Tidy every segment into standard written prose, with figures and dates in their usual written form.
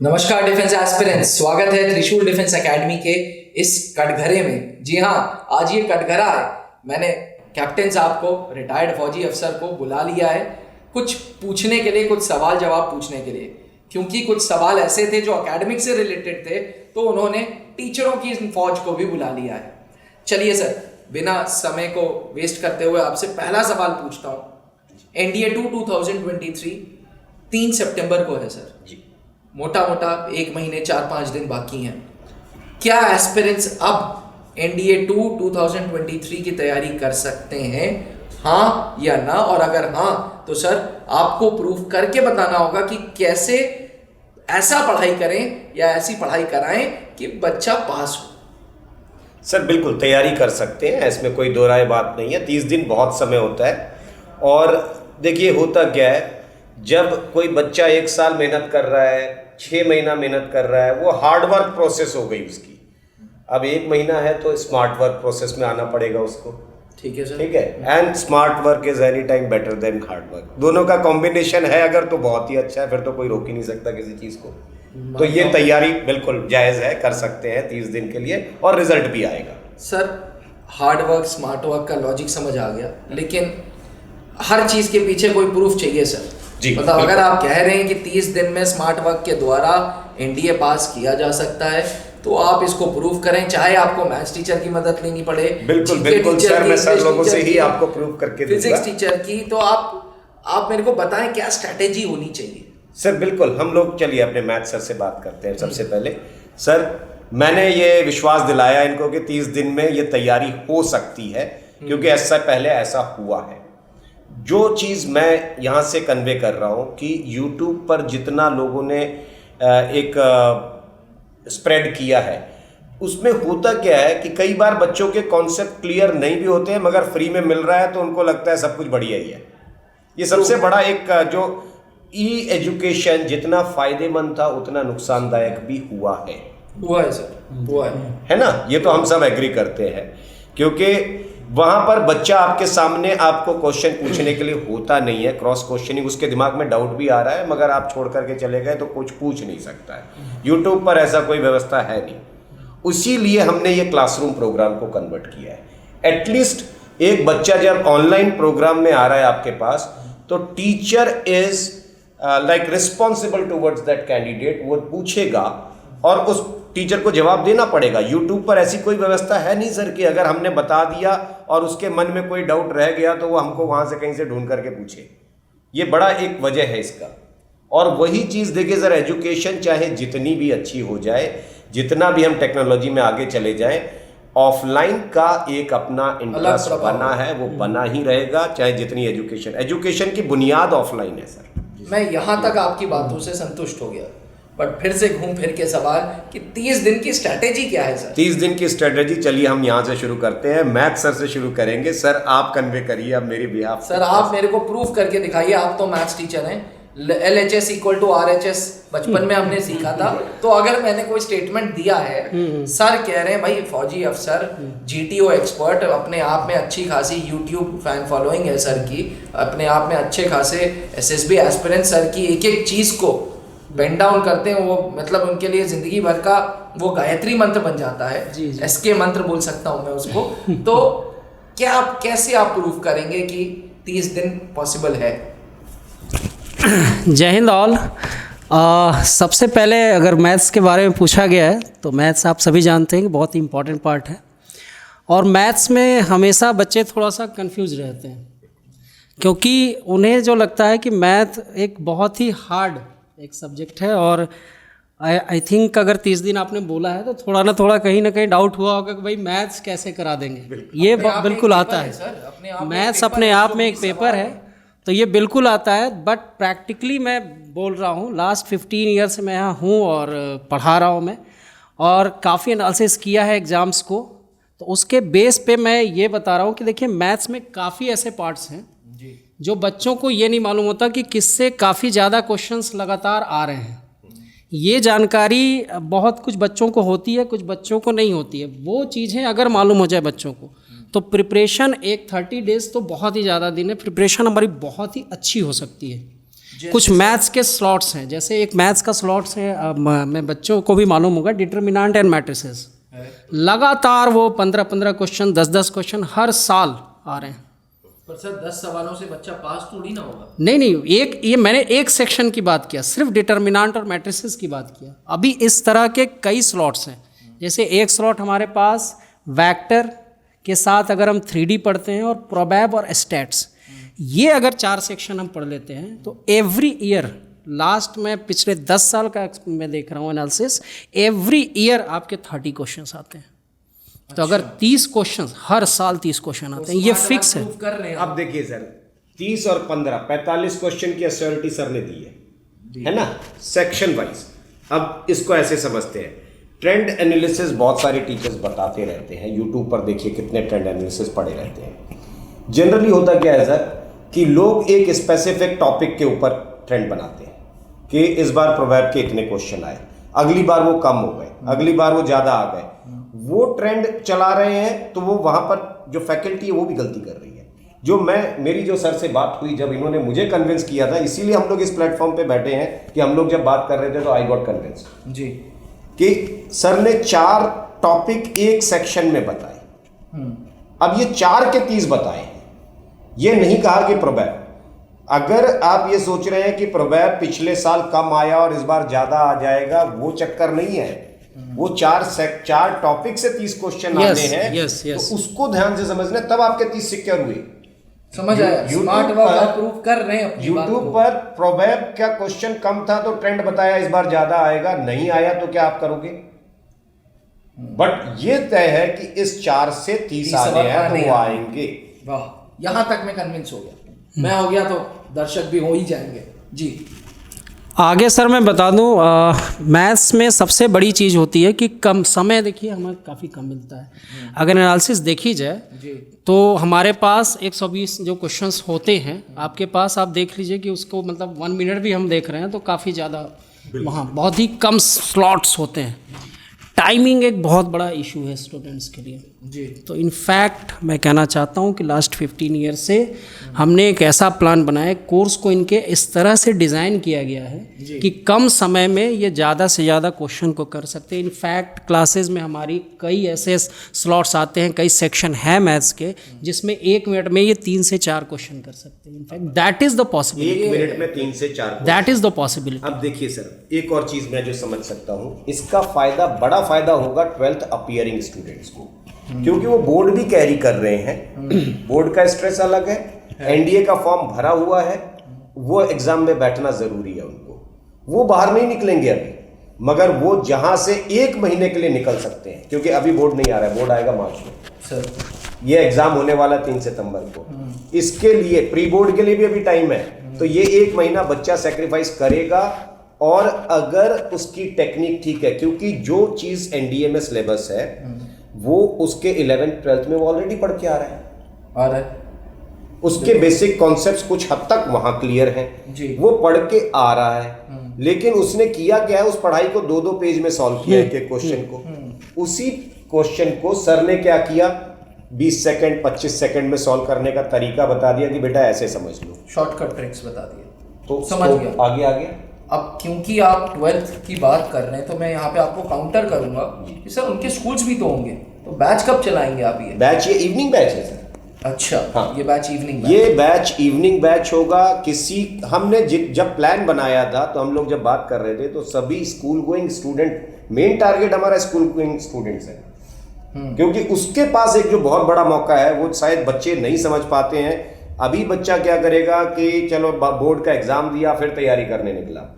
नमस्कार defence aspirants, स्वागत है त्रिशूल डिफेंस एकेडमी के इस कटघरे में। जी हाँ, आज ये कटघरा है। मैंने कैप्टन साहब को, रिटायर्ड फौजी अफसर को बुला लिया है कुछ पूछने के लिए, कुछ सवाल जवाब पूछने के लिए, क्योंकि कुछ सवाल ऐसे थे जो एकेडमिक से रिलेटेड थे, तो उन्होंने टीचरों की फौज को भी बुला लिया है। चलिए सर, बिना समय को वेस्ट करते हुए आपसे पहला सवाल पूछता हूँ। एनडीए 2 2023 3 सितंबर को है सर जी। मोटा मोटा 1 महीने 4-5 दिन बाकी हैं। क्या एस्पिरेंट्स अब एनडीए 2 2023 की तैयारी कर सकते हैं, हाँ या ना? और अगर हाँ तो सर आपको प्रूफ करके बताना होगा कि कैसे ऐसा पढ़ाई करें या ऐसी पढ़ाई कराएं कि बच्चा पास हो। सर बिल्कुल तैयारी कर सकते हैं, इसमें कोई दो राय बात नहीं है। 30 दिन बहुत समय होता है। और देखिए होता क्या है, जब कोई बच्चा 1 साल मेहनत कर रहा है, 6 महीना मेहनत कर रहा है, वो हार्ड वर्क प्रोसेस हो गई उसकी। अब 1 महीना है तो स्मार्ट वर्क प्रोसेस में आना पड़ेगा उसको। ठीक है सर, ठीक है। And smart work is any time better than hard work. दोनों का कॉम्बिनेशन है अगर, तो बहुत ही अच्छा है, फिर तो कोई रोक ही नहीं सकता किसी चीज़ को। तो ये तैयारी बिल्कुल जायज़ है, कर सकते हैं 30 दिन के लिए, और रिजल्ट भी आएगा। Sir hard work smart work का लॉजिक समझ आ गया, लेकिन हर चीज़ के पीछे कोई प्रूफ चाहिए सर जी। मतलब अगर आप कह रहे हैं कि 30 दिन में स्मार्ट वर्क के द्वारा एनडीए पास किया जा सकता है, तो आप इसको प्रूव करें, चाहे आपको मैथ्स टीचर की मदद लेनी पड़े। बिल्कुल बिल्कुल सर, मैं सर लोगों से ही आपको प्रूव करके दूंगा, फिजिक्स टीचर की। तो आप मेरे को बताएं क्या स्ट्रैटेजी होनी चाहिए। सर बिल्कुल, हम लोग चलिए अपने मैथ सर से बात करते हैं। सबसे पहले सर मैंने ये विश्वास दिलाया इनको कि 30 दिन में ये तैयारी हो सकती है, क्योंकि ऐसा पहले ऐसा हुआ है। जो चीज़ मैं यहाँ से कन्वे कर रहा हूँ कि YouTube पर जितना लोगों ने एक स्प्रेड किया है, उसमें होता क्या है कि कई बार बच्चों के कॉन्सेप्ट क्लियर नहीं भी होते हैं, मगर फ्री में मिल रहा है तो उनको लगता है सब कुछ बढ़िया ही है। ये सबसे बड़ा एक जो ई एजुकेशन जितना फायदेमंद था उतना नुकसानदायक भी हुआ है सर, हुआ है ना। ये तो हम सब एग्री करते हैं, क्योंकि वहां पर बच्चा आपके सामने आपको क्वेश्चन पूछने के लिए होता नहीं है। क्रॉस क्वेश्चनिंग, उसके दिमाग में डाउट भी आ रहा है, मगर आप छोड़ करके चले गए तो कुछ पूछ नहीं सकता है। यूट्यूब पर ऐसा कोई व्यवस्था है नहीं। इसीलिए हमने ये क्लासरूम प्रोग्राम को कन्वर्ट किया है। एटलीस्ट एक बच्चा जब ऑनलाइन प्रोग्राम में आ रहा है आपके पास, तो teacher is like responsible towards that candidate. वो पूछेगा और उस टीचर को जवाब देना पड़ेगा। यूट्यूब पर ऐसी कोई व्यवस्था है नहीं सर कि अगर हमने बता दिया और उसके मन में कोई डाउट रह गया तो वो हमको वहाँ से कहीं से ढूंढ करके पूछे। ये बड़ा एक वजह है इसका। और वही चीज़ देखिए सर, एजुकेशन चाहे जितनी भी अच्छी हो जाए, जितना भी हम टेक्नोलॉजी में आगे चले जाएं, ऑफलाइन का एक अपना इंटरेस्ट बना है, वो बना ही रहेगा, चाहे जितनी एजुकेशन की बुनियाद ऑफलाइन है सर। मैं यहाँ तक आपकी बातों से संतुष्ट हो गया, बट फिर से घूम फिर के सवाल कि 30 दिन की स्ट्रैटेजी क्या है सर? 30 दिन की स्ट्रैटेजी, चलिए हम यहाँ से शुरू करते हैं। मैथ सर से शुरू करेंगे। सर आप कन्वे करिए अब मेरी बिहाफ। सर आप मेरे को प्रूफ करके दिखाइए, आप तो मैथ्स टीचर हैं। LHS = RHS बचपन में हमने सीखा था। तो अगर मैंने कोई स्टेटमेंट दिया है, सर कह रहे हैं भाई फौजी अफसर, GTO एक्सपर्ट, अपने आप में अच्छी खासी YouTube फैन फॉलोइंग है सर की, अपने आप में अच्छे खासे SSB एस्पिरेंट सर की एक एक चीज़ को बेंड डाउन करते हैं। वो मतलब उनके लिए जिंदगी भर का वो गायत्री मंत्र बन जाता है। SK मंत्र बोल सकता हूँ मैं उसको। तो क्या आप कैसे आप प्रूफ करेंगे कि 30 दिन पॉसिबल है? जय हिंद ऑल। सबसे पहले अगर मैथ्स के बारे में पूछा गया है, तो मैथ्स आप सभी जानते हैं कि बहुत ही इम्पॉर्टेंट पार्ट है। और मैथ्स में हमेशा बच्चे थोड़ा सा कंफ्यूज रहते हैं, क्योंकि उन्हें जो लगता है कि मैथ एक बहुत ही हार्ड एक सब्जेक्ट है। और आई थिंक अगर 30 दिन आपने बोला है तो थोड़ा ना थोड़ा कहीं ना कहीं डाउट हुआ होगा कि भाई मैथ्स कैसे करा देंगे। ये बिल्कुल आता है। मैथ्स अपने आप में एक पेपर है, तो ये बिल्कुल आता है। बट प्रैक्टिकली मैं बोल रहा हूँ, लास्ट 15 ईयर से मैं यहाँ हूँ और पढ़ा रहा हूँ मैं, और काफ़ी एनालिसिस किया है एग्ज़ाम्स को। तो उसके बेस पे मैं ये बता रहा हूँ कि देखिए मैथ्स में काफ़ी ऐसे पार्ट्स हैं जो बच्चों को ये नहीं मालूम होता कि किससे काफ़ी ज़्यादा क्वेश्चंस लगातार आ रहे हैं। ये जानकारी बहुत कुछ बच्चों को होती है, कुछ बच्चों को नहीं होती है। वो चीज़ें अगर मालूम हो जाए बच्चों को, तो प्रिपरेशन एक 30 डेज़ तो बहुत ही ज़्यादा दिन है, प्रिपरेशन हमारी बहुत ही अच्छी हो सकती है। कुछ मैथ्स के स्लॉट्स हैं, जैसे एक मैथ्स का स्लॉट्स है, मैं बच्चों को भी मालूम होगा, डिटर्मिनेंट एंड मैट्रिसेस। लगातार वो 15-15 क्वेश्चन, 10-10 क्वेश्चन हर साल आ रहे हैं। पर सर 10 सवालों से बच्चा पास थोड़ी ना होगा। नहीं, ये मैंने एक सेक्शन की बात किया, सिर्फ डिटर्मिनेंट और मैट्रिसेस की बात किया। अभी इस तरह के कई स्लॉट्स हैं, जैसे एक स्लॉट हमारे पास वेक्टर के साथ अगर हम 3D पढ़ते हैं और प्रोबैब और स्टैट्स, ये अगर 4 सेक्शन हम पढ़ लेते हैं तो एवरी ईयर, लास्ट में पिछले 10 साल का मैं देख रहा हूँ एनालिसिस, एवरी ईयर आपके 30 क्वेश्चंस आते हैं। तो अगर 30 क्वेश्चंस, हर साल 30 क्वेश्चन आते हैं, ये फिक्स है। कर रहे हैं अब देखिए सर, 30 और 15 45 क्वेश्चन की एश्योरिटी सर ने दी है ना, सेक्शन वाइज। अब इसको ऐसे समझते हैं, ट्रेंड एनालिसिस बहुत सारे टीचर्स बताते रहते हैं, यूट्यूब पर देखिए कितने ट्रेंड एनालिसिस पढ़े रहते हैं। जनरली होता क्या है सर कि लोग एक स्पेसिफिक टॉपिक के ऊपर ट्रेंड बनाते हैं कि इस बार प्रोबैब के इतने क्वेश्चन आए, अगली बार वो कम हो गए, अगली बार वो ज़्यादा आ गए, वो ट्रेंड चला रहे हैं। तो वो वहाँ पर जो फैकल्टी है वो भी गलती कर रही है। जो मेरी जो सर से बात हुई, जब इन्होंने मुझे कन्विंस किया था, इसीलिए हम लोग इस प्लेटफॉर्म पे बैठे हैं कि हम लोग जब बात कर रहे थे तो आई गॉट कन्विंस जी कि सर ने 4 टॉपिक एक सेक्शन में बताए। अब ये 4 के 30 बताए हैं, ये नहीं कहा कि प्रोबैब। अगर आप ये सोच रहे हैं कि प्रोबैब पिछले साल कम आया और इस बार ज्यादा आ जाएगा, वो चक्कर नहीं है। वो 4 टॉपिक से 30 क्वेश्चन आने हैं, तो उसको ध्यान से समझना, तब आपके 30 सिक्योर हुए। समझ आया, स्मार्ट वर्क आप प्रूव कर रहे हैं अपनी बात को। यूट्यूब पर प्रोबैब का क्वेश्चन कम था तो ट्रेंड बताया इस बार ज्यादा आएगा, नहीं आया तो क्या आप करोगे? बट ये तय है कि इस 4 से 30 आने हैं तो वो आएंगे। वाह, यहां तक मैं कन्विंस हो गया। मैं हो गया तो दर्शक भी हो ही जाएंगे जी। आगे सर मैं बता दूं, मैथ्स में सबसे बड़ी चीज़ होती है कि कम समय, देखिए हमें काफ़ी कम मिलता है। अगर एनालिसिस देखी जाए जी, तो हमारे पास 120 जो क्वेश्चंस होते हैं आपके पास, आप देख लीजिए कि उसको मतलब 1 मिनट भी हम देख रहे हैं तो काफ़ी ज़्यादा, वहाँ बहुत ही कम स्लॉट्स होते हैं। टाइमिंग एक बहुत बड़ा इशू है स्टूडेंट्स के लिए जी। तो इनफैक्ट मैं कहना चाहता हूँ कि लास्ट 15 ईयर से हमने एक ऐसा प्लान बनाया है, कोर्स को इनके इस तरह से डिज़ाइन किया गया है कि कम समय में ये ज़्यादा से ज़्यादा क्वेश्चन को कर सकते हैं। इनफैक्ट क्लासेस में हमारी कई ऐसे स्लॉट्स आते हैं, कई सेक्शन है मैथ्स के, जिसमें 1 मिनट में ये 3 से 4 क्वेश्चन कर सकते हैं। In fact that is the possibility, 1 minute में 3 से 4, दैट इज़ द पॉसिबिलिटी। अब देखिए सर, एक और चीज़ मैं जो समझ सकता हूँ, इसका फायदा, बड़ा फायदा होगा 12th अपीयरिंग स्टूडेंट्स को, क्योंकि वो बोर्ड भी कैरी कर रहे हैं। बोर्ड का स्ट्रेस अलग है, एनडीए का फॉर्म भरा हुआ है, वो एग्जाम में बैठना जरूरी है उनको। वो बाहर नहीं निकलेंगे अभी, मगर वो जहां से 1 महीने के लिए निकल सकते हैं, क्योंकि अभी बोर्ड नहीं आ रहा है, बोर्ड आएगा मार्च में सर। ये एग्जाम होने वाला 3 सितंबर को। इसके लिए प्री बोर्ड के लिए भी अभी टाइम है, तो ये 1 महीना बच्चा सेक्रीफाइस करेगा। और अगर उसकी टेक्निक ठीक है, क्योंकि जो चीज एनडीए में सिलेबस है वो उसके 11th 12th में वो ऑलरेडी पढ़ के आ रहा है, उसके बेसिक कॉन्सेप्ट्स कुछ हद तक वहां क्लियर हैं जी। वो पढ़ के आ रहा है, लेकिन उसने किया क्या है, उस पढ़ाई को 2-2 पेज में सॉल्व किया एक क्वेश्चन को। उसी क्वेश्चन को सर ने क्या किया, 20 सेकंड 25 सेकंड में सॉल्व करने का तरीका बता दिया कि बेटा ऐसे समझ लो, शॉर्टकट ट्रिक्स बता दिए, तो समझ गया, आगे आ गया। अब क्योंकि आप 12th की बात कर रहे हैं तो मैं यहाँ पे आपको काउंटर करूंगा कि सर उनके स्कूल्स भी तो होंगे, तो बैच कब चलाएंगे आप? ये बैच, ये इवनिंग बैच है सर। अच्छा हाँ, ये बैच इवनिंग, ये बैच इवनिंग बैच होगा। किसी हमने जब प्लान बनाया था तो हम लोग जब बात कर रहे थे तो सभी school going student, main target हमारा स्कूल गोइंग स्टूडेंट्स है, क्योंकि उसके पास एक जो बहुत बड़ा मौका है, वो शायद बच्चे नहीं समझ पाते हैं। अभी बच्चा क्या करेगा कि चलो बोर्ड का एग्जाम दिया फिर तैयारी करने निकला।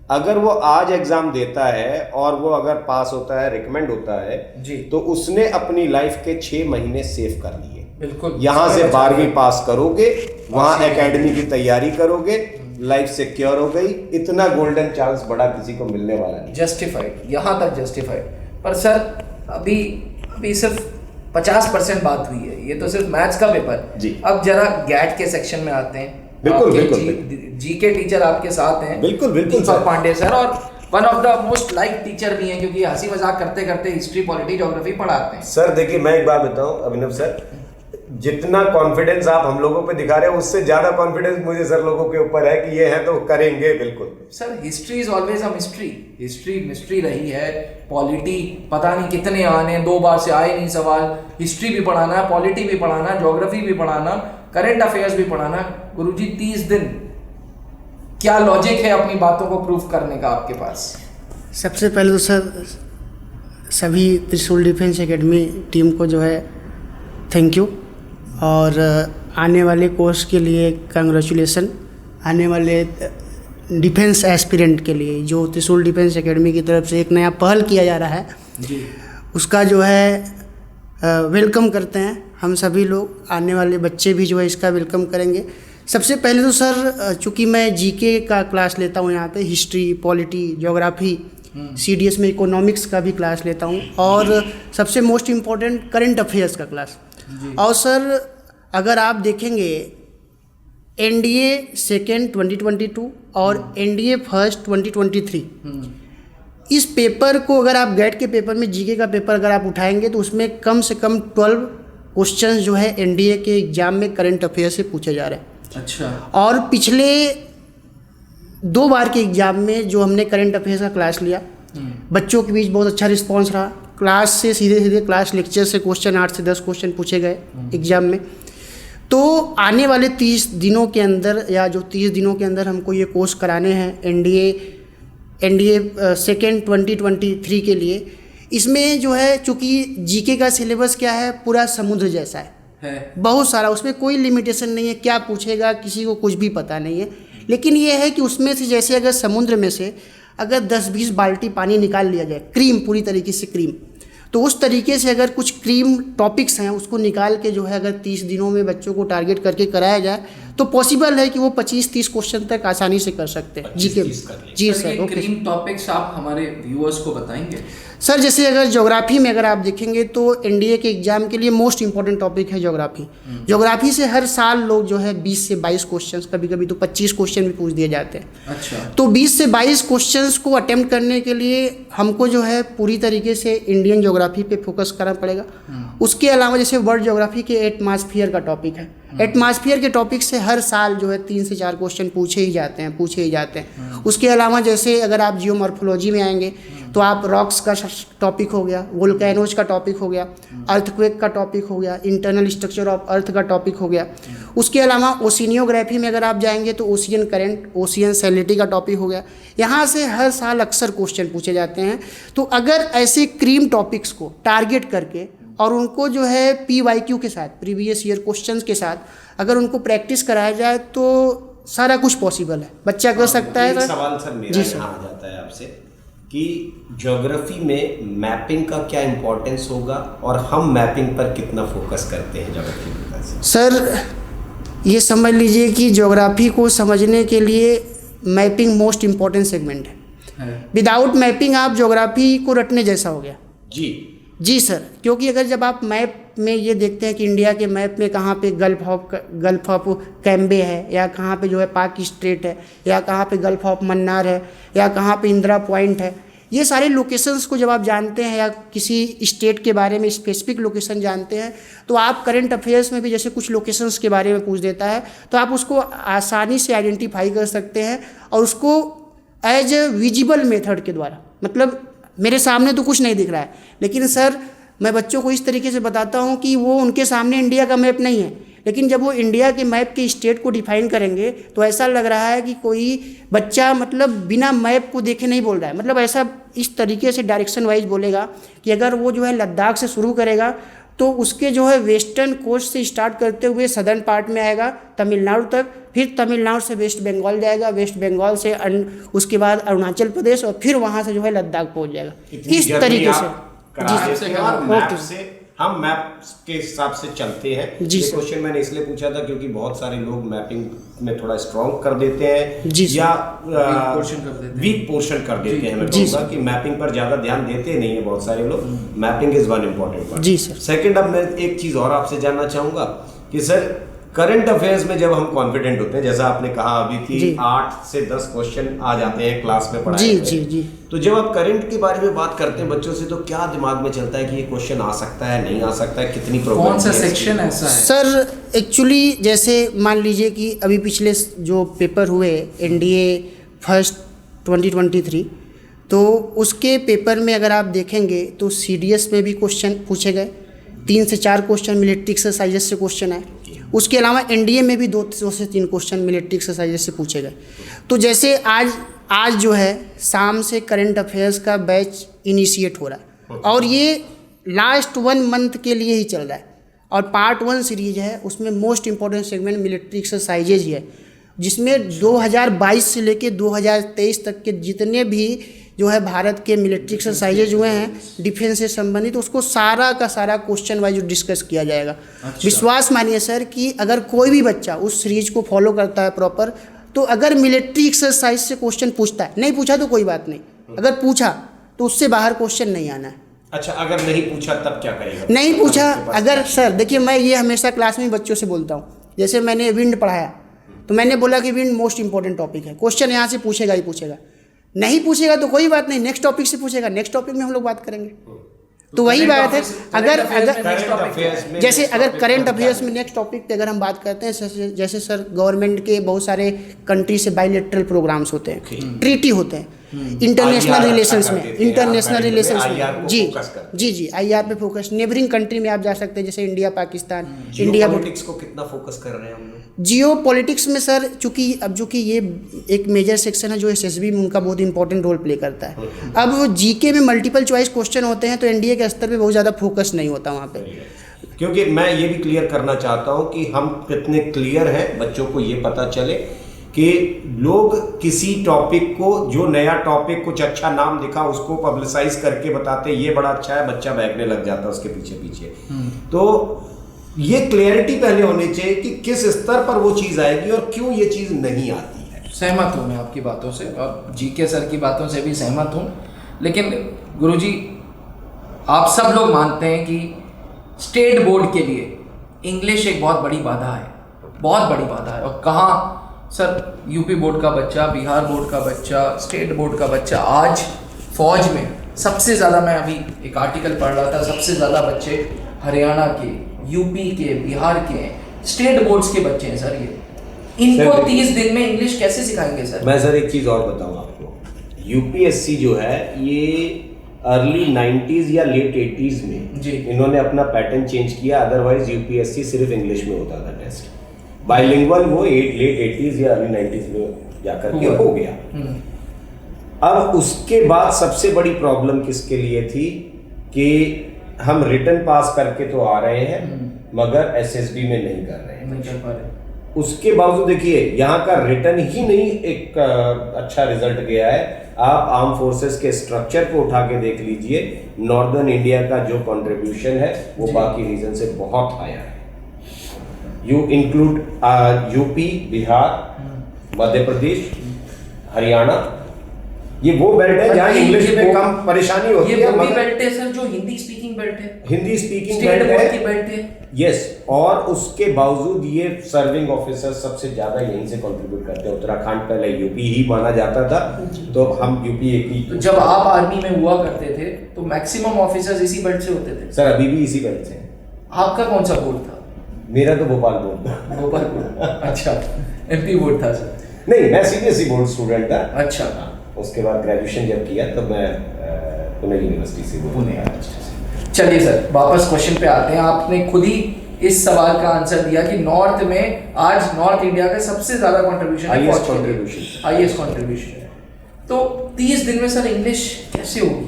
अगर वो आज एग्जाम देता है और वो अगर पास होता है, रिकमेंड होता है जी, तो उसने अपनी लाइफ के 6 महीने सेव कर लिए। बिल्कुल, यहाँ से 12वीं पास करोगे, वहाँ एकेडमी की तैयारी करोगे, लाइफ सिक्योर हो गई। इतना गोल्डन चांस बड़ा किसी को मिलने वाला नहीं। जस्टिफाइड, यहाँ तक जस्टिफाइड। पर सर अभी सिर्फ 50% बात हुई है, ये तो सिर्फ मैथ्स का पेपर जी। अब जरा गैट के सेक्शन में आते हैं। बिल्कुल जीके टीचर आपके साथ हैं, बिल्कुल दीपक पांडे सर, और one of the most like teacher भी हैं, क्योंकि हंसी मजाक करते करते हिस्ट्री, पॉलिटी, ज्योग्राफी पढ़ाते हैं। सर देखिए, मैं एक बात बताऊं अभिनव सर, जितना कॉन्फिडेंस आप हम लोगों पे दिखा रहे हो उससे ज्यादा कॉन्फिडेंस मुझे सर लोगों के ऊपर है कि ये है तो करेंगे बिल्कुल। Sir history is always a mystery, history mystery रही है। पॉलिटी पता नहीं कितने आने, 2 बार से आए नहीं सवाल। हिस्ट्री भी पढ़ाना है, पॉलिटी भी पढ़ाना, ज्योग्राफी भी पढ़ाना, करंट अफेयर्स भी पढ़ाना। गुरुजी 30 दिन, क्या लॉजिक है अपनी बातों को प्रूव करने का आपके पास? सबसे पहले तो सर सभी त्रिशूल डिफेंस एकेडमी टीम को जो है थैंक यू, और आने वाले कोर्स के लिए कंग्रेचुलेसन। आने वाले डिफेंस एस्पिरेंट के लिए जो त्रिशूल डिफेंस एकेडमी की तरफ से एक नया पहल किया जा रहा है जी, उसका जो है वेलकम करते हैं हम सभी लोग। आने वाले बच्चे भी जो है इसका वेलकम करेंगे। सबसे पहले तो सर चूँकि मैं जीके का क्लास लेता हूँ यहाँ पे, हिस्ट्री, पॉलिटी, ज्योग्राफी, सीडीएस में इकोनॉमिक्स का भी क्लास लेता हूँ, और सबसे मोस्ट इम्पॉर्टेंट करंट अफेयर्स का क्लास। और सर अगर आप देखेंगे एनडीए सेकेंड 2022 और एनडीए फर्स्ट 2023, इस पेपर को अगर आप गेट के पेपर में, जीके का पेपर अगर आप उठाएंगे तो उसमें कम से कम 12 क्वेश्चंस जो है एनडीए के एग्जाम में करंट अफेयर से पूछे जा रहे हैं। अच्छा। और पिछले 2 बार के एग्जाम में जो हमने करंट अफेयर्स का क्लास लिया, बच्चों के बीच बहुत अच्छा रिस्पांस रहा। क्लास से सीधे सीधे क्लास लेक्चर से क्वेश्चन 8 से 10 क्वेश्चन पूछे गए एग्जाम में। तो आने वाले 30 दिनों के अंदर, या जो 30 दिनों के अंदर हमको ये कोर्स कराने हैं एनडीए सेकेंड 2023 के लिए, इसमें जो है चूँकि जीके का सिलेबस क्या है, पूरा समुद्र जैसा है, बहुत सारा, उसमें कोई लिमिटेशन नहीं है, क्या पूछेगा किसी को कुछ भी पता नहीं है। लेकिन ये है कि उसमें से जैसे अगर समुद्र में से अगर 10-20 बाल्टी पानी निकाल लिया जाए, क्रीम, पूरी तरीके से क्रीम, तो उस तरीके से अगर कुछ क्रीम टॉपिक्स हैं उसको निकाल के जो है अगर 30 दिनों में बच्चों को टारगेट करके कराया जाए तो पॉसिबल है कि वो 25-30 क्वेश्चन तक आसानी से कर सकते हैं जीके में। जी सर, ओके। क्रीम टॉपिक्स आप हमारे व्यूअर्स को बताएंगे? सर जैसे अगर ज्योग्राफी में अगर आप देखेंगे तो एनडीए के एग्जाम के लिए मोस्ट इंपॉर्टेंट टॉपिक है ज्योग्राफी। ज्योग्राफी से हर साल लोग जो है 20 से 22 क्वेश्चंस, कभी कभी तो 25 क्वेश्चन भी पूछ दिए जाते हैं। अच्छा। तो 20 से 22 क्वेश्चंस को अटेम्प्ट करने के लिए हमको जो है पूरी तरीके से इंडियन ज्योग्राफी पे फोकस करना पड़ेगा। उसके अलावा जैसे वर्ल्ड ज्योग्राफी के एटमॉस्फेयर का टॉपिक है, एटमॉस्फेयर के टॉपिक से हर साल जो है 3 से 4 क्वेश्चन पूछे ही जाते हैं। उसके अलावा जैसे अगर आप जियोमॉर्फोलॉजी में आएंगे तो आप रॉक्स का टॉपिक हो गया, वोल्केनोज का टॉपिक हो गया, अर्थक्वेक का टॉपिक हो गया, इंटरनल स्ट्रक्चर ऑफ अर्थ का टॉपिक हो गया। उसके अलावा ओशिनियोग्राफी में अगर आप जाएंगे तो ओशियन करंट, ओशियन सैलिनिटी का टॉपिक हो गया। यहाँ से हर साल अक्सर क्वेश्चन पूछे जाते हैं। तो अगर ऐसे क्रीम टॉपिक्स को टारगेट करके और उनको जो है PYQ के साथ, प्रीवियस ईयर क्वेश्चंस के साथ अगर उनको प्रैक्टिस कराया जाए तो सारा कुछ पॉसिबल है, बच्चा कर सकता है। एक सवाल सर मेरा यहाँ आ जाता है आपसे कि ज्योग्राफी में मैपिंग का क्या इम्पोर्टेंस होगा और हम मैपिंग पर कितना फोकस करते हैं ज्योग्राफी के पास? सर ये समझ लीजिए कि ज्योग्राफी को समझने के लिए मैपिंग मोस्ट इम्पॉर्टेंट सेगमेंट है। विदाउट मैपिंग आप ज्योग्राफी को रटने जैसा हो गया। जी सर, क्योंकि अगर जब आप मैप में ये देखते हैं कि इंडिया के मैप में कहाँ पे गल्फ ऑफ कैम्बे है, या कहाँ पे जो है पाक स्ट्रेट है, या कहाँ पे गल्फ ऑफ मन्नार है, या कहाँ पे इंदिरा पॉइंट है, ये सारे लोकेशंस को जब आप जानते हैं या किसी स्टेट के बारे में स्पेसिफिक लोकेशन जानते हैं तो आप करंट अफेयर्स में भी जैसे कुछ लोकेशंस के बारे में पूछ देता है तो आप उसको आसानी से आइडेंटिफाई कर सकते हैं और उसको एज ए विजिबल मेथड के द्वारा, मतलब मेरे सामने तो कुछ नहीं दिख रहा है लेकिन सर मैं बच्चों को इस तरीके से बताता हूँ कि वो उनके सामने इंडिया का मैप नहीं है, लेकिन जब वो इंडिया के मैप के स्टेट को डिफाइन करेंगे तो ऐसा लग रहा है कि कोई बच्चा मतलब बिना मैप को देखे नहीं बोल रहा है। मतलब ऐसा इस तरीके से डायरेक्शन वाइज बोलेगा कि अगर वो जो है लद्दाख से शुरू करेगा तो उसके जो है वेस्टर्न कोस्ट से स्टार्ट करते हुए सदर्न पार्ट में आएगा तमिलनाडु तक, फिर तमिलनाडु से वेस्ट बंगाल जाएगा, वेस्ट बंगाल से उसके बाद अरुणाचल प्रदेश और फिर वहाँ से जो है लद्दाख पहुँच जाएगा। इस तरीके से हम मैप के हिसाब से चलते हैं। ये क्वेश्चन मैंने इसलिए पूछा था क्योंकि बहुत सारे लोग मैपिंग में थोड़ा स्ट्रॉन्ग कर देते हैं या वीक पोर्शन कर देते हैं। मैं कहूँगा कि मैपिंग पर ज़्यादा ध्यान देते नहीं है बहुत सारे लोग। Mapping is one important part. जी सर। सेकंड, अब मैं एक चीज़ और आपसे जानना चाहूँगा कि सर करंट अफेयर्स में जब हम कॉन्फिडेंट होते हैं, जैसा आपने कहा अभी कि जी। 8 से 10 क्वेश्चन आ जाते हैं क्लास में पढ़ाए जी हुए। जी जी। तो जब आप करंट के बारे में बात करते हैं बच्चों से, तो क्या दिमाग में चलता है कि ये क्वेश्चन आ सकता है, नहीं आ सकता है, कितनी कौन सा प्रोबेबिलिटी है सेक्शन इसकी? ऐसा है? सर एक्चुअली जैसे मान लीजिए कि अभी पिछले जो पेपर हुए एनडीए फर्स्ट 2023, तो उसके पेपर में अगर आप देखेंगे तो सीडीएस में भी क्वेश्चन पूछे गए, 3 से 4 क्वेश्चन मिलिट्री एक्सरसाइजेस से क्वेश्चन आए। उसके अलावा एनडीए में भी 2 से 3 क्वेश्चन मिलिट्री एक्सरसाइजेस से पूछे गए। तो जैसे आज जो है शाम से करंट अफेयर्स का बैच इनिशिएट हो रहा है और ये लास्ट 1 मंथ के लिए ही चल रहा है और पार्ट 1 सीरीज है, उसमें most important segment military exercises ही है, जिसमें 2022 से लेके 2023 तक के जितने भी जो है भारत के मिलिट्री एक्सरसाइजेज हुए हैं डिफेंस से संबंधित, उसको सारा का सारा क्वेश्चन वाइज डिस्कस किया जाएगा। विश्वास मानिए सर कि अगर कोई भी बच्चा उस सीरीज को फॉलो करता है प्रॉपर, तो अगर मिलिट्री एक्सरसाइज से क्वेश्चन पूछता है, नहीं पूछा तो कोई बात नहीं, अगर पूछा तो उससे बाहर क्वेश्चन नहीं आना है। अच्छा, अगर नहीं पूछा तब क्या करेगा? नहीं पूछा अगर, सर देखिए मैं ये हमेशा क्लास में बच्चों से बोलता हूँ, जैसे मैंने विंड पढ़ाया तो मैंने बोला कि विंड मोस्ट इंपॉर्टेंट टॉपिक है, क्वेश्चन यहाँ से पूछेगा ही पूछेगा, नहीं पूछेगा तो कोई बात नहीं, नेक्स्ट टॉपिक से पूछेगा, नेक्स्ट टॉपिक में हम लोग बात करेंगे। तो वही बात है, अगर जैसे अगर करंट अफेयर्स में नेक्स्ट टॉपिक पे अगर हम बात करते हैं, जैसे सर गवर्नमेंट के बहुत सारे कंट्री से बायलैटरल प्रोग्राम्स होते हैं, ट्रीटी होते हैं इंटरनेशनल रिलेशंस में, इंटरनेशनल रिलेशंस में, जी आईआर पे फोकस। नेबरिंग कंट्री में आप जा सकते हैं जैसे इंडिया पाकिस्तान, इंडिया पॉलिटिक्स को कितना फोकस कर रहे हैं हम लोग? जियो पॉलिटिक्स में सर चूंकि अब जो कि ये एक मेजर सेक्शन है जो एसएसबी में उनका बहुत इंपॉर्टेंट रोल प्ले करता है। अब वो जीके में मल्टीपल चॉइस क्वेश्चन होते हैं तो एनडीए के स्तर पे बहुत ज़्यादा फोकस नहीं होता वहाँ पे। क्योंकि मैं ये भी क्लियर करना चाहता हूँ कि हम कितने क्लियर हैं, बच्चों को ये पता चले कि लोग किसी टॉपिक को, जो नया टॉपिक कुछ अच्छा नाम दिखा उसको पब्लिसाइज करके बताते ये बड़ा अच्छा है, बच्चा बहकने लग जाता है उसके पीछे पीछे। तो ये क्लियरिटी पहले होनी चाहिए कि किस स्तर पर वो चीज़ आएगी और क्यों ये चीज़ नहीं आती है। सहमत हूँ मैं आपकी बातों से और जीके सर की बातों से भी सहमत हूँ, लेकिन गुरुजी आप सब लोग मानते हैं कि स्टेट बोर्ड के लिए इंग्लिश एक बहुत बड़ी बाधा है, बहुत बड़ी बाधा है। और कहाँ सर यूपी बोर्ड का बच्चा, बिहार बोर्ड का बच्चा, स्टेट बोर्ड का बच्चा, आज फौज में सबसे ज़्यादा, मैं अभी एक आर्टिकल पढ़ रहा था, सबसे ज़्यादा बच्चे हरियाणा के, यूपी के, बिहार के, स्टेट बोर्ड्स के बच्चे हैं सर। ये इनको 30 दिन में इंग्लिश कैसे सिखाएंगे सर? मैं सर एक चीज़ और बताऊँ आपको, यूपीएससी जो है ये अर्ली 90s या लेट 80s में जी इन्होंने अपना पैटर्न चेंज किया, अदरवाइज यूपीएससी सिर्फ इंग्लिश में होता था टेस्ट। बाइलिंगुअल वो लेट 80s या अर्ली 90s में जाकर के हो गया। अब उसके बाद सबसे बड़ी प्रॉब्लम किसके लिए थी कि हम रिटन पास करके तो आ रहे हैं मगर एसएसबी में नहीं कर रहे हैं, नहीं कर पा रहे। उसके बावजूद देखिए यहाँ का रिटर्न ही नहीं एक अच्छा रिजल्ट गया है। आप आर्म फोर्सेस के स्ट्रक्चर को उठा के देख लीजिए, नॉर्दर्न इंडिया का जो कंट्रीब्यूशन है वो बाकी रीजन से बहुत हायर है। You include UP, Bihar, Madhya Pradesh, Haryana, ये वो बेल्ट है जहाँ इंग्लिश में कम परेशानी होती है। ये वो भी बेल्ट है सर जो हिंदी स्पीकिंग बेल्ट है, Hindi speaking state belt board की है, बेल्ट है। यस। और उसके बावजूद ये सर्विंग ऑफिसर सबसे ज्यादा यहीं से कंट्रीब्यूट करते हैं। उत्तराखंड पहले यूपी ही माना जाता था, तो हम यूपी एक ही। तो जब आप आर्मी में हुआ करते थे तो मैक्सिमम ऑफिसर्स इसी बेल्ट से होते थे? सर अभी भी इसी बेल्ट से। आपका कौन सा बोर्ड था? मेरा तो भोपाल बोर्ड था। भोपाल बोर्ड, अच्छा। एमपी बोर्ड था सर? नहीं, मैं सीबीएसई बोर्ड स्टूडेंट था। अच्छा। उसके बाद ग्रेजुएशन जब किया तब मैं पुणे यूनिवर्सिटी से पुणे। चलिए सर वापस क्वेश्चन पे आते हैं। आपने खुद ही इस सवाल का आंसर दिया कि नॉर्थ में आज नॉर्थ इंडिया का सबसे ज्यादा कंट्रीब्यूशन है, हाईएस्ट कंट्रीब्यूशन है। तो 30 दिन में सर इंग्लिश कैसे होगी?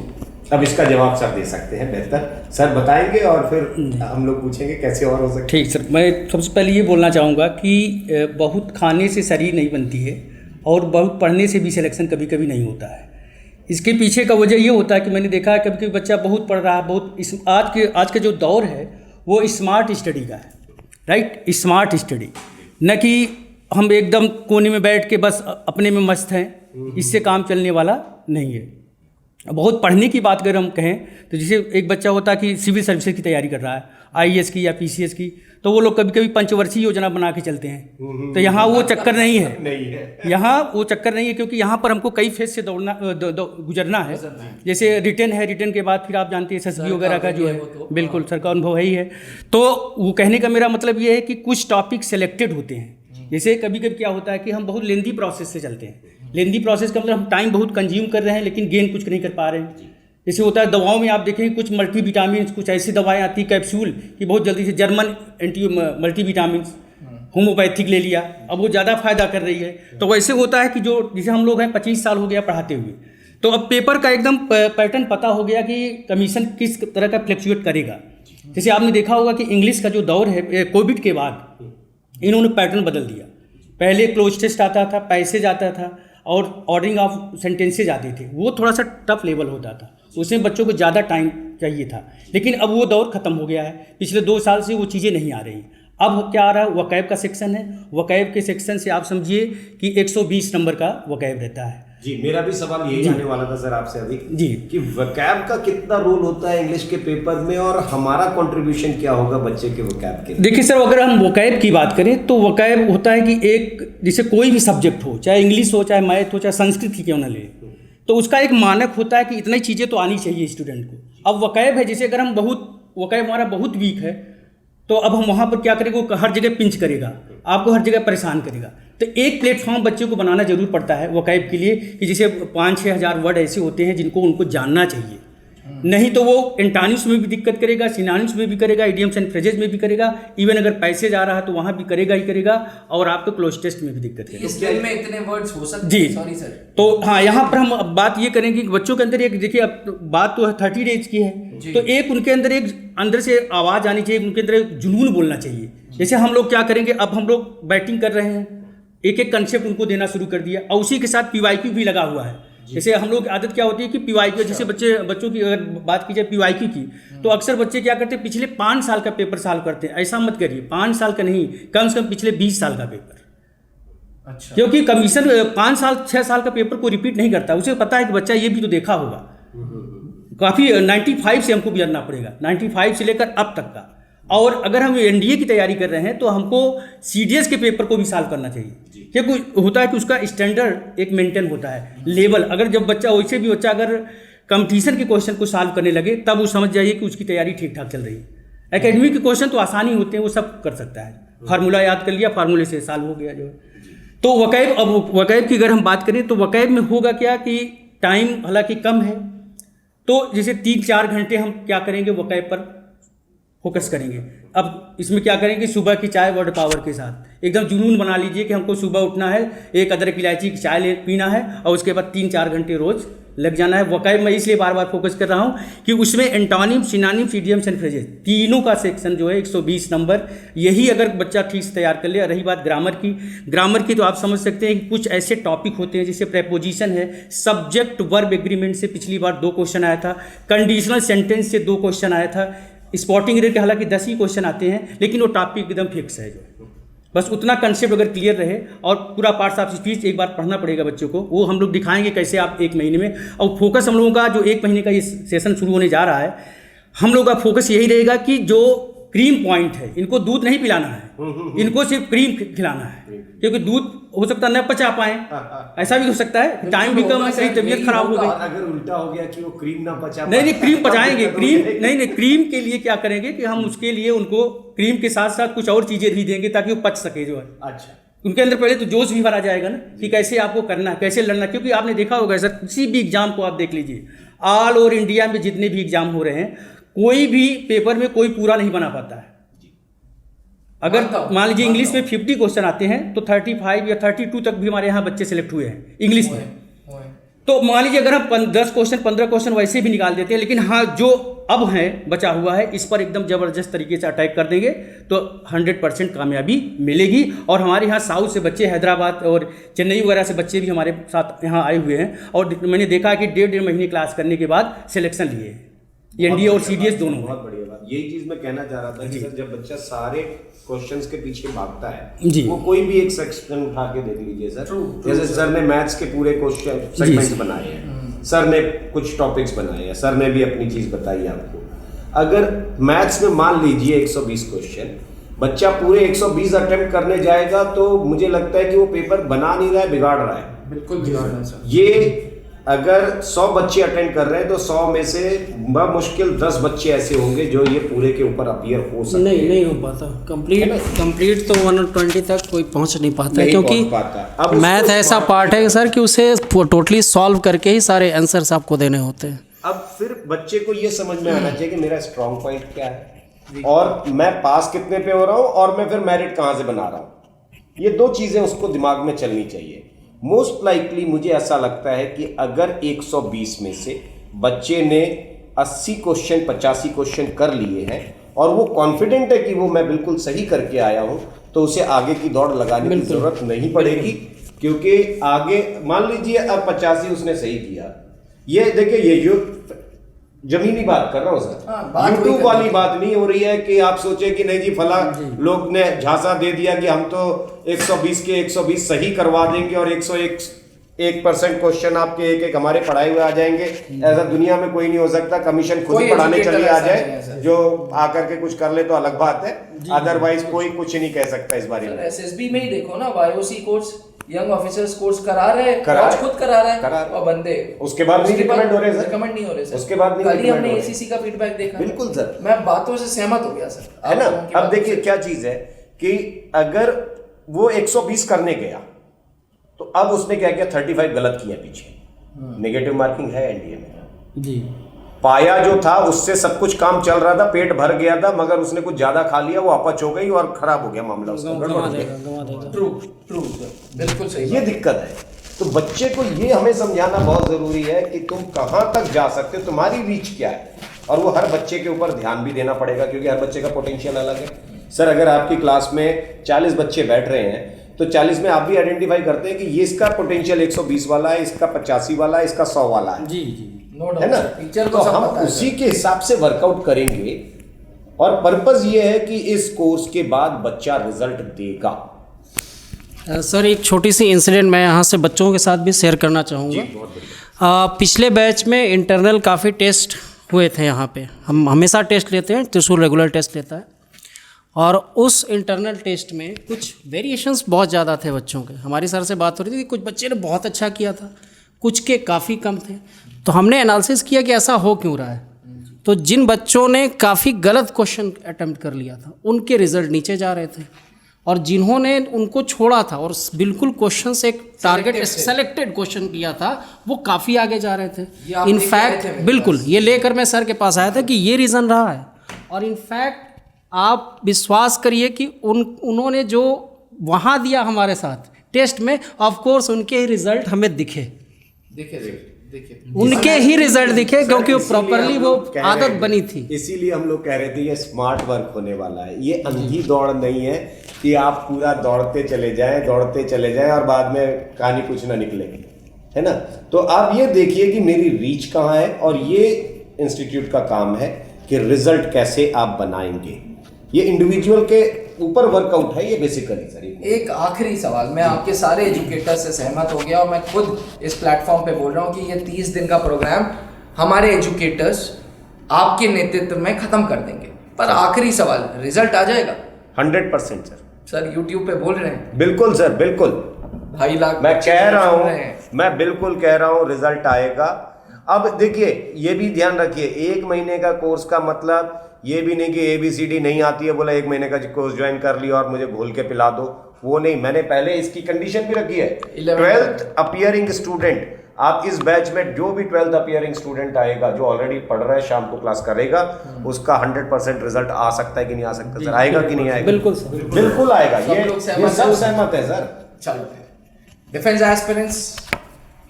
अब इसका जवाब सर दे सकते हैं, बेहतर सर बताएंगे और फिर हम लोग पूछेंगे कैसे और हो सकता है। ठीक सर, मैं सबसे पहले ये बोलना चाहूँगा कि बहुत खाने से शरीर नहीं बनती है और बहुत पढ़ने से भी सिलेक्शन कभी कभी नहीं होता है। इसके पीछे का वजह ये होता है कि मैंने देखा है कभी कभी बच्चा बहुत पढ़ रहा है, बहुत आज का जो दौर है वो स्मार्ट स्टडी का है, राइट? स्मार्ट स्टडी, न कि हम एकदम कोने में बैठ के बस अपने में मस्त हैं, इससे काम चलने वाला नहीं है। बहुत पढ़ने की बात अगर हम कहें तो जैसे एक बच्चा होता है कि सिविल सर्विसेज की तैयारी कर रहा है, आईएएस की या पीसीएस की, तो वो लोग कभी कभी पंचवर्षीय योजना बना के चलते हैं। तो यहाँ वो चक्कर नहीं है, यहाँ वो चक्कर नहीं है, क्योंकि यहाँ पर हमको कई फेज से गुजरना है। जैसे रिटर्न है, रिटर्न के बाद फिर आप जानते हैं एसएसबी वगैरह का जो है, बिल्कुल सर का अनुभव ही है। तो वो कहने का मेरा मतलब ये है कि कुछ टॉपिक सेलेक्टेड होते हैं। जैसे कभी कभी क्या होता है कि हम बहुत लेंदी प्रोसेस से चलते हैं। लेंदी प्रोसेस का मतलब हम टाइम बहुत कंज्यूम कर रहे हैं लेकिन गेन कुछ नहीं कर पा रहे हैं। जैसे होता है दवाओं में, आप देखेंगे कुछ मल्टीविटामिन, कुछ ऐसी दवाएं आती कैप्सूल कि बहुत जल्दी से, जर्मन एंटी मल्टीविटामिन होम्योपैथिक ले लिया, अब वो ज़्यादा फायदा कर रही है। तो वैसे होता है कि जो जैसे हम लोग हैं 25 साल हो गया पढ़ाते हुए, तो अब पेपर का एकदम पैटर्न पता हो गया कि कमीशन किस तरह का फ्लक्चुएट करेगा। जैसे आपने देखा होगा कि इंग्लिश का जो दौर है कोविड के बाद, इन्होंने पैटर्न बदल दिया। पहले क्लोज टेस्ट आता था, पैसेज आता था और ऑर्डरिंग ऑफ सेंटेंसेज आते थे, वो थोड़ा सा टफ लेवल होता था, उसमें बच्चों को ज़्यादा टाइम चाहिए था। लेकिन अब वो दौर ख़त्म हो गया है, पिछले 2 साल से वो चीज़ें नहीं आ रही। अब क्या आ रहा है, वकैब का सेक्शन है। वकैब के सेक्शन से आप समझिए कि 120 नंबर का वकैब रहता है। जी, मेरा भी सवाल यही आने वाला था सर आपसे अभी जी, कि वकैब का कितना रोल होता है इंग्लिश के पेपर में और हमारा कंट्रीब्यूशन क्या होगा बच्चे के वकैब के लिए? देखिए सर, अगर हम वकैब की बात करें तो वकैब होता है कि एक, जैसे कोई भी सब्जेक्ट हो, चाहे इंग्लिश हो, चाहे मैथ हो, चाहे संस्कृत ही क्यों ना ले, तो उसका एक मानक होता है कि इतनी चीज़ें तो आनी चाहिए स्टूडेंट को। अब वकैब है, जैसे अगर हम वकैब हमारा बहुत वीक है, तो अब हम वहाँ पर क्या करेंगे, वो हर जगह पिंच करेगा, आपको हर जगह परेशान करेगा। तो एक प्लेटफॉर्म बच्चे को बनाना जरूर पड़ता है वकैब के लिए कि जैसे 5-6 हज़ार वर्ड ऐसे होते हैं जिनको उनको जानना चाहिए। नहीं तो वो एंटानिम्स में भी दिक्कत करेगा, सिनोनिम्स में भी करेगा, इडियम्स एंड फ्रेजेस में भी करेगा, इवन अगर पैसेज आ रहा है तो वहाँ भी करेगा ही करेगा, और आपको क्लोज टेस्ट में भी दिक्कत करेगा। इस दिन में इतने वर्ड्स हो सकते जी, हैं? Sorry sir. तो हाँ, यहाँ पर हम अब बात ये करेंगे कि बच्चों के अंदर एक, देखिए अब बात तो 30 डेज की है, तो एक उनके अंदर एक अंदर से आवाज़ आनी चाहिए, उनके अंदर एक जुनून बोलना चाहिए। जैसे हम लोग क्या करेंगे, अब हम लोग बैटिंग कर रहे हैं, एक एक कंसेप्ट उनको देना शुरू कर दिया, और उसी के साथ पीवाईक्यू भी लगा हुआ है। जैसे हम लोग आदत क्या होती है कि पीवाईक्यू, जैसे बच्चों की अगर बात की जाए पीवाईक्यू की, तो अक्सर बच्चे क्या करते हैं, पिछले 5 साल का पेपर सॉल्व करते हैं। ऐसा मत करिए, 5 साल का नहीं, कम से कम पिछले 20 साल का पेपर। अच्छा। क्योंकि कमीशन 5 साल 6 साल का पेपर को रिपीट नहीं करता, उसे पता है कि बच्चा ये भी तो देखा होगा। काफ़ी 95 से हमको गुजरना पड़ेगा, 95 से लेकर अब तक का। और अगर हम एनडीए की तैयारी कर रहे हैं तो हमको सीडीएस के पेपर को भी सॉल्व करना चाहिए, क्योंकि होता है कि उसका स्टैंडर्ड एक मेंटेन होता है, लेवल। अगर जब बच्चा, वैसे भी बच्चा अगर कंपटीशन के क्वेश्चन को सॉल्व करने लगे, तब वो समझ जाइए कि उसकी तैयारी ठीक ठाक चल रही है। एकेडमिक के क्वेश्चन तो आसानी होते हैं, वो सब कर सकता है, फार्मूला याद कर लिया, फार्मूले से सॉल्व हो गया जो है। तो वकैब, अब वकैब की अगर हम बात करें तो वकैब में होगा क्या कि टाइम हालांकि कम है, तो जैसे 3-4 घंटे हम क्या करेंगे, वकैब पर फोकस करेंगे। अब इसमें क्या करेंगे, सुबह की चाय वर्ड पावर के साथ एकदम जुनून बना लीजिए कि हमको सुबह उठना है, एक अदरक इलायची की चाय पीना है, और उसके बाद 3-4 घंटे रोज लग जाना है। वकैब मैं इसलिए बार बार फोकस कर रहा हूँ कि उसमें antonym, synonyms, idioms and phrases, तीनों का सेक्शन जो है 120 नंबर, यही अगर बच्चा ठीक से तैयार कर ले। रही बात ग्रामर की तो आप समझ सकते हैं कि कुछ ऐसे टॉपिक होते हैं जैसे प्रेपोजिशन है, सब्जेक्ट वर्ब एग्रीमेंट से पिछली बार 2 क्वेश्चन आया था, कंडीशनल सेंटेंस से 2 क्वेश्चन आया था, स्पॉटिंग एरर के हालांकि 10 ही क्वेश्चन आते हैं, लेकिन वो टॉपिक एकदम फिक्स है। जो बस उतना कंसेप्ट अगर क्लियर रहे, और पूरा पार्ट्स ऑफ स्पीच एक बार पढ़ना पड़ेगा बच्चों को, वो हम लोग दिखाएंगे कैसे आप 1 महीने में। और फोकस हम लोगों का जो 1 महीने का ये सेशन शुरू होने जा रहा है, हम लोग का फोकस यही रहेगा कि जो क्रीम पॉइंट है, इनको दूध नहीं पिलाना है, इनको सिर्फ क्रीम खिलाना है, क्योंकि दूध हो सकता है न पचा पाए, ऐसा भी हो सकता है, टाइम भी कम है, कहीं तबीयत खराब हो गई। अगर उल्टा हो गया कि वो क्रीम ना पचा पाए, नहीं, क्रीम पचाएंगे, क्रीम के लिए क्या करेंगे कि हम उसके लिए उनको क्रीम के साथ साथ कुछ और चीजें भी देंगे ताकि वो पच सके जो है। अच्छा, उनके अंदर पहले तो जोश भी भरा जाएगा ना कि कैसे आपको करना है, कैसे लड़ना। क्योंकि आपने देखा होगा सर, किसी भी एग्जाम को आप देख लीजिए, ऑल ओवर इंडिया में जितने भी एग्जाम हो रहे हैं, कोई भी पेपर में कोई पूरा नहीं बना पाता है। अगर मान लीजिए इंग्लिश में 50 क्वेश्चन आते हैं तो 35 या 32 तक भी हमारे यहाँ बच्चे सेलेक्ट हुए हैं इंग्लिश में। तो मान लीजिए अगर हम 10 क्वेश्चन 15 क्वेश्चन वैसे भी निकाल देते हैं, लेकिन हाँ जो अब है बचा हुआ है, इस पर एकदम ज़बरदस्त तरीके से अटैक कर देंगे तो 100% कामयाबी मिलेगी। और हमारे यहाँ साउथ से बच्चे, हैदराबाद और चेन्नई वगैरह से बच्चे भी हमारे साथ यहाँ आए हुए हैं, और मैंने देखा कि 1.5 महीने क्लास करने के बाद सिलेक्शन लिए एनडीए और सीडीएस दोनों। बहुत बढ़िया बात, यही चीज मैं कहना चाह रहा था कि सर जब बच्चा सारे क्वेश्चंस के पीछे भागता है जी, वो कोई भी एक सेक्शन उठा के देख लीजिए सर, जैसे सर ने मैथ्स के पूरे क्वेश्चन सेगमेंट बनाए हैं, सर ने कुछ टॉपिक्स बनाए हैं, सर ने भी अपनी चीज़ बताई आपको। अगर मैथ्स में मान लीजिए 120 क्वेश्चन, बच्चा पूरे 120 अटेम्प्ट करने जाएगा तो मुझे लगता है कि वो पेपर बना नहीं रहा है, बिगाड़ रहा है। बिल्कुल बिगाड़ रहा है सर। ये अगर 100 बच्चे अटेंड कर रहे हैं तो 100 में से मुश्किल 10 बच्चे ऐसे होंगे जो ये पूरे के ऊपर अपीयर हो सकते हैं। नहीं हो पाता कंप्लीट तो 120 तक कोई पहुंच नहीं पाता है, क्योंकि अब मैथ ऐसा पार्ट है सर कि उसे टोटली सॉल्व करके ही सारे आंसर्स आपको देने होते हैं। अब फिर बच्चे को ये समझ में आना चाहिए कि मेरा स्ट्रॉन्ग पॉइंट क्या है और मैं पास कितने पे हो रहा हूँ और मैं फिर मेरिट कहाँ से बना रहा हूँ। ये 2 चीज़ें उसको दिमाग में चलनी चाहिए। मोस्ट लाइकली मुझे ऐसा लगता है कि अगर 120 में से बच्चे ने 80 क्वेश्चन 85 क्वेश्चन कर लिए हैं और वो कॉन्फिडेंट है कि वो मैं बिल्कुल सही करके आया हूँ, तो उसे आगे की दौड़ लगाने की जरूरत नहीं पड़ेगी, क्योंकि आगे मान लीजिए अब 85 उसने सही किया। ये देखिए, ये जो जमीनी बात कर रहा हूँ सर, यूट्यूब वाली बात नहीं हो रही है कि आप सोचे कि नहीं जी फला लोग ने झांसा दे दिया कि हम तो 120 के 120 सही करवा देंगे और 101% क्वेश्चन आपके एक हमारे पढ़ाए हुए आ जाएंगे। ऐसा दुनिया में कोई नहीं हो सकता। कमीशन खुद ही पढ़ाने चले आ जाए, जो आकर के कुछ कर ले तो अलग बात है, अदरवाइज कोई कुछ नहीं कह सकता इस बारे में। एसएसबी में ही देखो ना, वाईओसी कोर्स यंग ऑफिसर्स कोर्स करा रहे हैं, कोच खुद करा रहा है और बंदे उसके बाद नहीं रिकमेंड हो रहे सर, रिकमेंड नहीं हो रहे सर। उसके बाद नहीं, कल ही हमने एसीसी का फीडबैक देखा। बिल्कुल सर, मैं बातों से सहमत हो गया सर, है ना। अब देखिए क्या चीज है कि अगर वो 120 करने गया तो अब उसने क्या किया, 35 गलत किया पीछे, नेगेटिव मार्किंग है एनडीए में जी। पाया जो था उससे सब कुछ काम चल रहा था, पेट भर गया था, मगर उसने कुछ ज्यादा खा लिया, वो अपच हो गई और खराब हो गया मामला उसका, गड़बड़ हो गया। ट्रू बिल्कुल सही। ये दिक्कत है। तो बच्चे को ये हमें समझाना बहुत जरूरी है कि तुम कहां तक जा सकते हो, तुम्हारी रीच क्या है, और वो हर बच्चे के ऊपर ध्यान भी देना पड़ेगा, क्योंकि हर बच्चे का पोटेंशियल अलग है। सर अगर आपकी क्लास में 40 बच्चे बैठ रहे हैं तो 40 में आप भी आइडेंटिफाई करते हैं कि ये इसका पोटेंशियल 120 वाला है, इसका 85 वाला है, इसका 100 वाला है जी, है ना। टीचर को तो हम उसी के हिसाब से वर्कआउट करेंगे और पर्पस ये है कि इस कोर्स के बाद बच्चा रिजल्ट देगा। सर एक छोटी सी इंसिडेंट मैं यहाँ से बच्चों के साथ भी शेयर करना चाहूँगा। पिछले बैच में इंटरनल काफ़ी टेस्ट हुए थे यहाँ पे, हम हमेशा टेस्ट लेते हैं, त्रिशूल रेगुलर टेस्ट लेता है, और उस इंटरनल टेस्ट में कुछ वेरिएशंस बहुत ज़्यादा थे बच्चों के। हमारी सर से बात हो रही थी कि कुछ बच्चे ने बहुत अच्छा किया था, कुछ के काफ़ी कम थे। तो हमने एनालिसिस किया कि ऐसा हो क्यों रहा है। तो जिन बच्चों ने काफ़ी गलत क्वेश्चन अटेम्प्ट कर लिया था उनके रिजल्ट नीचे जा रहे थे, और जिन्होंने उनको छोड़ा था और बिल्कुल क्वेश्चन से एक टारगेट सेलेक्टेड क्वेश्चन किया था वो काफ़ी आगे जा रहे थे। इनफैक्ट बिल्कुल ये लेकर मैं सर के पास आया था कि ये रीज़न रहा है, और इनफैक्ट आप विश्वास करिए कि उन्होंने जो वहाँ दिया हमारे साथ टेस्ट में, ऑफ कोर्स उनके ही रिजल्ट हमें दिखे उनके ही रिजल्ट दिखे, क्योंकि वो प्रॉपरली वो आदत बनी थी। इसीलिए हम लोग कह रहे थे ये स्मार्ट वर्क होने वाला है, ये अंधी दौड़ नहीं है कि आप पूरा दौड़ते चले जाएं और बाद में कहानी कुछ ना निकले, है ना। तो आप ये देखिए कि मेरी रीच कहाँ है, और ये इंस्टीट्यूट का काम है कि रिजल्ट कैसे आप बनाएंगे। ये इंडिविजुअल के ऊपर वर्कआउट है ये बेसिकली सर। एक आखिरी सवाल, मैं आपके सारे एजुकेटर्स से सहमत हो गया और मैं खुद इस प्लेटफॉर्म पे बोल रहा हूँ कि ये 30 दिन का प्रोग्राम हमारे एजुकेटर्स आपके नेतृत्व में खत्म कर देंगे। पर आखिरी सवाल, रिजल्ट आ जाएगा? 100% सर यूट्यूब पे बोल रहे हैं। बिल्कुल सर, बिल्कुल 2.5 लाख मैं कह रहा हूँ, मैं बिल्कुल कह रहा हूँ रिजल्ट आएगा। अब देखिए ये भी ध्यान रखिए, 1 महीने का कोर्स का मतलब ये भी नहीं कि ABCD नहीं आती है, बोला 1 महीने का कोर्स ज्वाइन कर लिया और मुझे घोल के पिला दो, वो नहीं। मैंने पहले इसकी कंडीशन भी रखी है, 12th अपीयरिंग स्टूडेंट। आप इस बैच में जो भी 12th अपीयरिंग स्टूडेंट आएगा, जो ऑलरेडी पढ़ रहा है, शाम को क्लास करेगा, उसका 100% रिजल्ट आ सकता है कि नहीं आ सकता सर? आएगा कि नहीं आएगा? बिल्कुल सर, बिल्कुल आएगा। ये सब सहमत है सर। चलो, डिफेंस एस्पिरेंट्स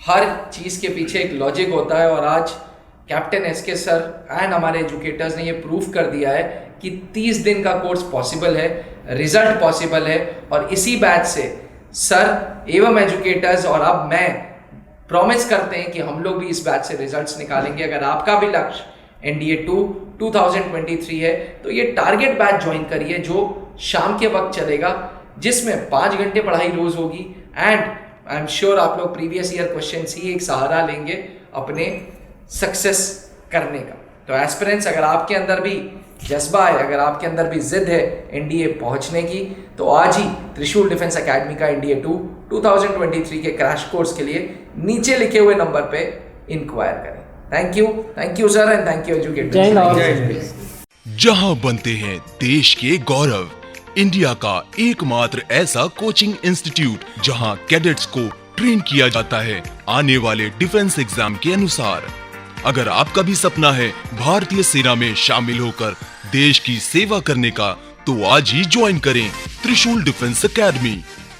हर चीज़ के पीछे एक लॉजिक होता है, और आज कैप्टन SK सर एंड हमारे एजुकेटर्स ने ये प्रूफ कर दिया है कि 30 दिन का कोर्स पॉसिबल है, रिजल्ट पॉसिबल है। और इसी बैच से सर एवं एजुकेटर्स और अब मैं प्रॉमिस करते हैं कि हम लोग भी इस बैच से रिजल्ट्स निकालेंगे। अगर आपका भी लक्ष्य NDA 2 2023 है तो ये टारगेट बैच ज्वाइन करिए, जो शाम के वक्त चलेगा, जिसमें 5 घंटे पढ़ाई रोज होगी, एंड आई एम श्योर आप लोग प्रीवियस ईयर क्वेश्चन ही एक सहारा लेंगे अपने सक्सेस करने का। तो एस्पिरेंट्स, अगर आपके अंदर भी जज्बा है, अगर आपके अंदर भी जिद है एनडीए पहुंचने की, तो आज ही त्रिशूल डिफेंस एकेडमी का एनडीए 2 2023 के क्रैश कोर्स के लिए नीचे लिखे हुए नंबर पे इंक्वायर करें। Thank you sir, and thank you educators. जहां बनते हैं देश के गौरव, इंडिया का एकमात्र ऐसा कोचिंग इंस्टीट्यूट जहां कैडेट्स को ट्रेन किया जाता है आने वाले डिफेंस एग्जाम के अनुसार। अगर आपका भी सपना है भारतीय सेना में शामिल होकर देश की सेवा करने का, तो आज ही ज्वाइन करें त्रिशूल डिफेंस एकेडमी।